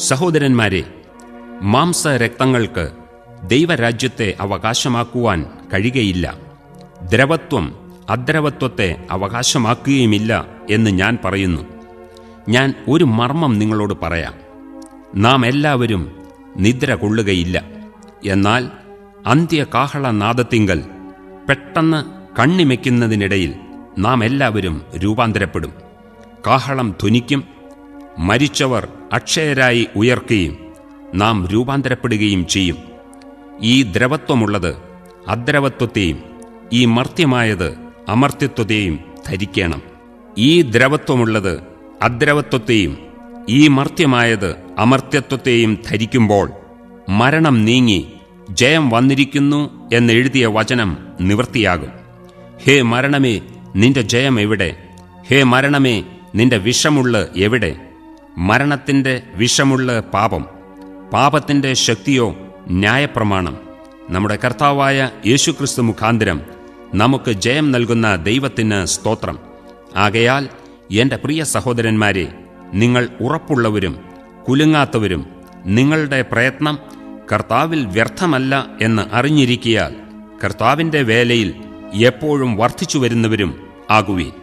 സഹോദരന്മാരെ, മാംസരക്തങ്ങൾക്ക് ദൈവരാജ്യത്തെ അവകാശമാക്കുവാൻ കഴിയുകയില്ല. ദ്രവത്വം അദ്രവത്വത്തെ അവകാശമാക്കുകയുമില്ല എന്ന് ഞാൻ പറയുന്നു. ഞാൻ ഒരു മർമ്മം നിങ്ങളോട് പറയാം. നാം എല്ലാവരും നിദ്ര കൊള്ളുകയില്ല. എന്നാൽ അന്ത്യകാഹളനാദത്തിങ്കൽ പെട്ടെന്ന് കണ്ണിമയ്ക്കുന്നതിനിടയിൽ നാം എല്ലാവരും രൂപാന്തരപ്പെടും. കാഹളം ധ്വനിക്കും, മരിച്ചവർ അക്ഷയരായി ഉയർക്കുകയും നാം രൂപാന്തരപ്പെടുകയും ചെയ്യും. ഈ ദ്രവത്വമുള്ളത് അദ്രവത്വത്തെയും ഈ മർത്യമായത് അമർത്യത്വത്തെയും ധരിക്കണം. ഈ ദ്രവത്വമുള്ളത് അദ്രവത്വത്തെയും ഈ മർത്യമായത് അമർത്യത്വത്തെയും ധരിക്കുമ്പോൾ മരണം നീങ്ങി ജയം വന്നിരിക്കുന്നു എന്നെഴുതിയ വചനം നിവൃത്തിയാകും. ഹേ മരണമേ, നിന്റെ ജയം എവിടെ? ഹേ മരണമേ, നിന്റെ വിഷമുള്ള എവിടെ? മരണത്തിൻ്റെ വിഷമുള്ള പാപം, പാപത്തിൻ്റെ ശക്തിയോ ന്യായപ്രമാണം. നമ്മുടെ കർത്താവായ യേശുക്രിസ്തു മുഖാന്തരം നമുക്ക് ജയം നൽകുന്ന ദൈവത്തിന് സ്തോത്രം. ആകയാൽ എൻ്റെ പ്രിയ സഹോദരന്മാരെ, നിങ്ങൾ ഉറപ്പുള്ളവരും കുലുങ്ങാത്തവരും നിങ്ങളുടെ പ്രയത്നം കർത്താവിൽ വ്യർത്ഥമല്ല എന്ന് അറിഞ്ഞിരിക്കയാൽ കർത്താവിൻ്റെ വേലയിൽ എപ്പോഴും വർദ്ധിച്ചു വരുന്നവരും ആകുവീൻ.